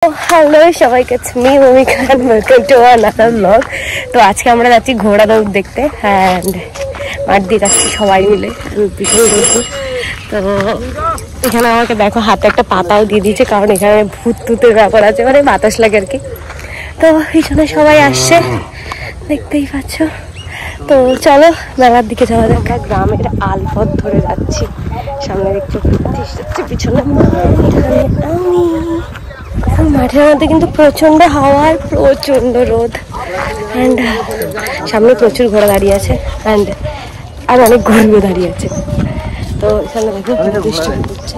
Hello সবাইকে, me Bhumika and welcome to another blog. তো আজকে আমরা যাচ্ছি ঘোড়া দৌড় দেখতে অ্যান্ড মাঠ দিয়ে যাচ্ছি সবাই মিলে, ভীষণ দৌড়। তো এখানে আমাকে দেখো হাতে একটা পাতাও দিয়ে দিয়েছে, কারণ এখানে ভূত টুতের ব্যাপার আছে, মানে বাতাস লাগে আর কি। তো এখানে সবাই আসছে, দেখতেই পাচ্ছ। তো চলো মেলার দিকে যাওয়া যাক। গ্রামের আলপথ ধরে যাচ্ছি, সামনে দেখছো যাচ্ছে, পিছনে আমি। মাঠের মধ্যে কিন্তু প্রচন্ড হাওয়া আর প্রচন্ড রোদ, অ্যান্ড সামনে প্রচুর ঘোড়া দাঁড়িয়ে আছে অ্যান্ড আর অনেক গরুও দাঁড়িয়ে আছে। তো এখানে দেখো বৃষ্টি পড়ছে।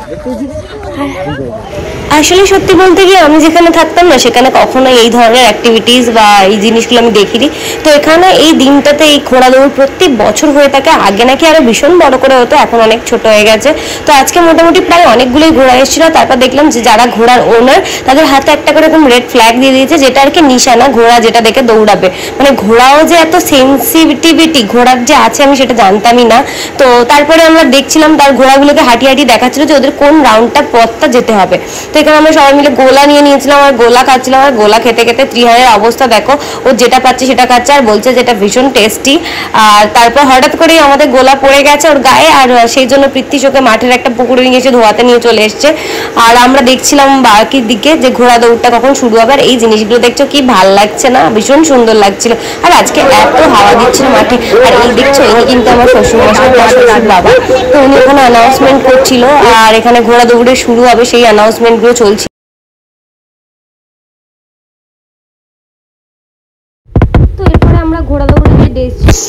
আসলে সত্যি বলতে গিয়ে আমি যেখানে থাকতাম না, সেখানে কখনো এই ধরনের অ্যাক্টিভিটিস বা এই জিনিসগুলো আমি দেখিনি। তো এখানে এই দিনটাতে এই ঘোড়া দৌড় প্রত্যেক বছর হয়ে থাকে। আগে নাকি আরো ভীষণ বড় করে হতো, এখন অনেক ছোট হয়ে গেছে। তো আজকে মোটামুটি প্রায় অনেকগুলোই ঘোড়া এসেছিল। তারপর দেখলাম যে যারা ঘোড়ার ওনার, তাদের হাতে একটা করে এরকম রেড ফ্ল্যাগ দিয়ে দিয়েছে, যেটা আর কি নিশানা, ঘোড়া যেটা দেখে দৌড়াবে। মানে ঘোড়াও যে এত সেন্সিটিভিটি ঘোড়ার যে আছে, আমি সেটা জানতামই না। তো তারপরে আমরা দেখছিলাম তার ঘোড়াগুলোকে হাঁটি হাঁটি দেখাচ্ছিল যে ওদের কোন রাউন্ডটা পথটা যেতে হবে। তো এখানে আমরা সবাই মিলে গোলা নিয়ে নিয়েছিলাম আর গোলা খাচ্ছিলাম। আর গোলা খেতে খেতে ত্রিহারের অবস্থা দেখো, ও যেটা পাচ্ছে সেটা খাচ্ছে আর বলছে যেটা ভীষণ টেস্টি। আর তারপর হঠাৎ করেই আমাদের গোলা পড়ে গেছে ওর গায়ে, আর সেই জন্য পৃথ্বীশ ওকে মাঠের একটা পুকুরে নিয়ে এসে ধোয়াতে নিয়ে চলে এসছে। আর আমরা দেখছিলাম বাকির দিকে যে ঘোড়া দৌড়টা কখন শুরু হবে। আর এই জিনিসগুলো দেখছো কি ভাল লাগছে না, ভীষণ সুন্দর লাগছিল। আর আজকে এত হাওয়া দিচ্ছিল মাঠে। আর এই দেখছো, ইনি কিন্তু আমার শ্বশুরমশাই, বাবা। তো উনি এখানে অ্যানাউন্সমেন্ট করছিল, আর এখানে ঘোড়া দৌড়ে শুরু হবে সেই অ্যানাউন্সমেন্টগুলো চলছে। তো এরপরে আমরা ঘোড়া দৌড়ে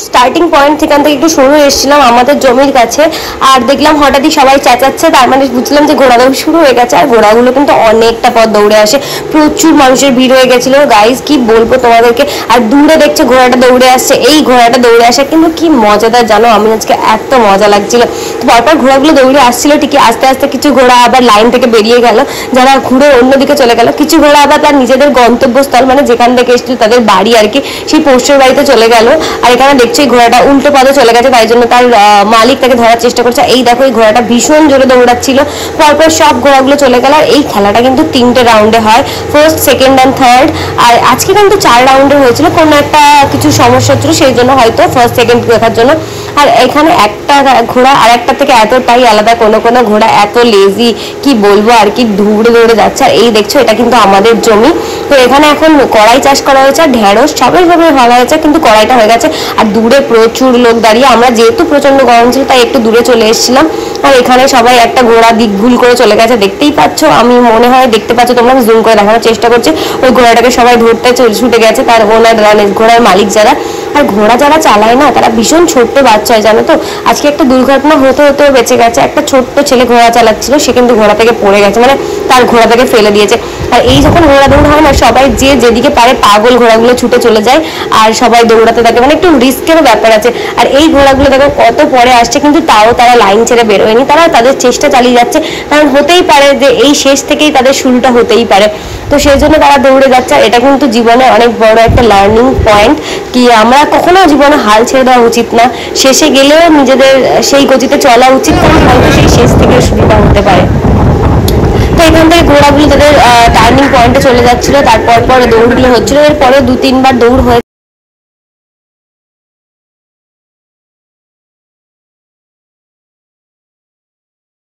স্টার্টিং পয়েন্ট সেখান থেকে একটু সরে এসেছিলাম আমাদের জমির কাছে, আর দেখলাম হঠাৎই সবাই চেঁচাচ্ছে, তার মানে বুঝলাম যে ঘোড়া দৌড় শুরু হয়ে গেছে। আর ঘোড়াগুলো কিন্তু অনেকটা পথ দৌড়ে আসে, প্রচুর মানুষের ভিড় হয়ে গেছিল গাইজ, কি বলবো তোমাদেরকে। আর দূরে দেখছো ঘোড়াটা দৌড়ে আসছে, এই ঘোড়াটা দৌড়ে আসে কিন্তু কি মজাদার জানো, আমি আজকে এত মজা লাগছিল। তো পরপর ঘোড়াগুলো দৌড়ে আসছিল, ঠিকই আস্তে আস্তে কিছু ঘোড়া আবার লাইন থেকে বেরিয়ে গেল, যারা ঘুরে অন্যদিকে চলে গেল। কিছু ঘোড়া আবার তার নিজেদের গন্তব্যস্থল, মানে যেখান থেকে এসেছিল তাদের বাড়ি আর কি, সেই পোষ্যের বাড়িতে চলে গেল। আর এখানে দেখছো এই ঘোড়াটা উল্টো পথে চলে গেছে, তাই জন্য তার মালিক তাকে ধরার চেষ্টা করছে। এই দেখো এই ঘোড়াটা ভীষণ জোরে দৌড়াচ্ছিল, পরপর সব ঘোড়াগুলো চলে গেল। আর এই খেলাটা কিন্তু 3টে রাউন্ডে হয়, ফার্স্ট, সেকেন্ড অ্যান্ড থার্ড। আর আজকে কিন্তু 4 রাউন্ডে হয়েছিল, কোনো একটা কিছু সমস্যা ছিল সেই জন্য হয়তো ফার্স্ট সেকেন্ড দেখার জন্য। আর এখানে একটা ঘোড়া আর একটা থেকে এতটাই আলাদা, কোনো কোনো ঘোড়া এত লেজি কি বলবো আর কি, দৌড়ে দৌড়ে যাচ্ছে। আর এই দেখছো এটা কিন্তু আমাদের জমি। তো এখানে এখন কড়াই চাষ করা হয়েছে, আর ঢেঁড়স সবাই ভালো হয়েছে, কিন্তু কড়াইটা হয়ে গেছে। আর দূরে প্রচুর লোক দাঁড়িয়ে, আমরা যেহেতু প্রচন্ড গরম ছিল তাই একটু দূরে চলে এসেছিলাম। আর এখানে সবাই একটা ঘোড়া দিক ভুল করে চলে গেছে, দেখতেই পাচ্ছ, আমি মনে হয় দেখতে পাচ্ছ তোমরা, আমি জুম করে দেখানোর চেষ্টা করছি। ওই ঘোড়াটাকে সবাই ধরতে ছুটে গেছে, তার ওনার ঘোড়ার মালিক যারা। আর ঘোড়া যারা চালায় না, তারা ভীষণ ছোট্ট বাচ্চা হয় জানো তো। আজকে একটা দুর্ঘটনা হতেও বেঁচে গেছে। একটা ছোট্ট ছেলে ঘোড়া চালাচ্ছিল, সে কিন্তু ঘোড়া থেকে পড়ে গেছে, মানে তার ঘোড়া থেকে ফেলে দিয়েছে। আর এই যখন ঘোড়া দৌড় হয় না, সবাই যে যেদিকে পারে পাগল ঘোড়াগুলো ছুটে চলে যায়, আর সবাই দৌড়াতে থাকে, মানে একটু রিস্কেরও ব্যাপার আছে। আর এই ঘোড়াগুলো দেখো কত পরে আসছে, কিন্তু তাও তারা লাইন ছেড়ে বেরোয়নি, তারা তাদের চেষ্টা চালিয়ে যাচ্ছে। কারণ হতেই পারে যে এই শেষ থেকেই তাদের শুরুটা হতেই পারে, তো সেই জন্য তারা দৌড়ে যাচ্ছে। এটা কিন্তু জীবনে অনেক বড় একটা লার্নিং পয়েন্ট, কি আমরা কখনো জীবনে হাল ছেড়ে দেওয়া উচিত না। শেষে গেলেও নিজেদের সেই গতিতে চলা উচিত, কারণ হয়তো সেই শেষ থেকে শুরুটা হতে পারে। তো এখান থেকে ঘোড়াগুলো তাদের টার্নিং পয়েন্টে চলে যাচ্ছিল, তারপর পরে দৌড়গুলো হচ্ছিল, এরপরে 2-3 বার দৌড় হয়ে।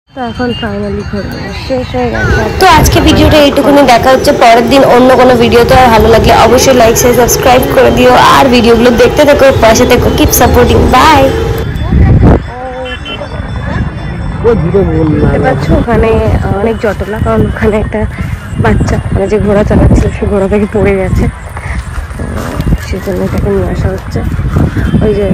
তো এখন ফাইনালি শেষ হয়ে গেছে। তো আজকে ভিডিওটা এইটুকুনি, দেখা হচ্ছে পরের দিন অন্য কোনো ভিডিওতে। আর ভালো লাগলে অবশ্যই লাইক শেয়ার সাবস্ক্রাইব করে দিও, আর ভিডিওগুলো দেখতে থাকো, পাশে থেকো, কিপ সাপোর্টিং, বাই। ওখানে অনেক জটলা, কারণ ওখানে একটা বাচ্চা, মানে যে ঘোড়া চালাচ্ছিল সে ঘোড়া থেকে পড়ে গেছে, তো সেজন্য তাকে নিয়ে আসা হচ্ছে। ওই যে